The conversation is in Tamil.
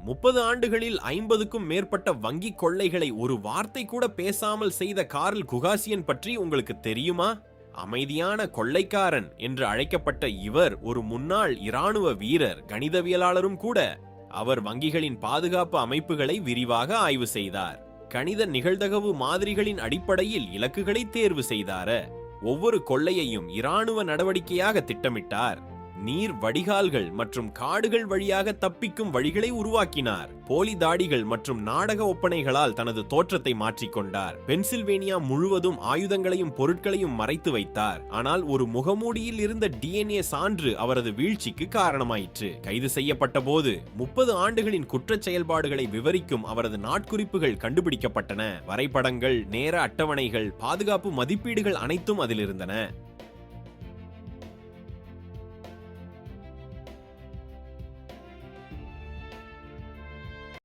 30 ஆண்டுகளில் 50க்கும் மேற்பட்ட வங்கி கொள்ளைகளை ஒரு வார்த்தை கூட பேசாமல் செய்த கார்ல் குகாசியன் பற்றி உங்களுக்கு தெரியுமா? அமைதியான கொள்ளைக்காரன் என்று அழைக்கப்பட்ட இவர் ஒரு முன்னாள் இராணுவ வீரர், கணிதவியலாளரும் கூட. அவர் வங்கிகளின் பாதுகாப்பு அமைப்புகளை விரிவாக ஆய்வு செய்தார். கணித நிகழ்தகவு மாதிரிகளின் அடிப்படையில் இலக்குகளை தேர்வு செய்தார். ஒவ்வொரு கொள்ளையையும் இராணுவ நடவடிக்கையாக திட்டமிட்டார். நீர் வடிகால்கள் மற்றும் காடுகள் வழியாக தப்பிக்கும் வழிகளை உருவாக்கினார். போலி தாடிகள் மற்றும் நாடக ஒப்பனைகளால் தனது தோற்றத்தை மாற்றிக்கொண்டார். பென்சில்வேனியா முழுவதும் ஆயுதங்களையும் பொருட்களையும் மறைத்து வைத்தார். ஆனால் ஒரு முகமூடியில் இருந்த DNA சான்று அவரது வீழ்ச்சிக்கு காரணமாயிற்று. கைது செய்யப்பட்ட போது 30 ஆண்டுகளின் குற்றச் செயல்பாடுகளை விவரிக்கும் அவரது நாட்குறிப்புகள் கண்டுபிடிக்கப்பட்டன. வரைபடங்கள், நேர அட்டவணைகள், பாதுகாப்பு மதிப்பீடுகள் அனைத்தும் அதில் இருந்தன.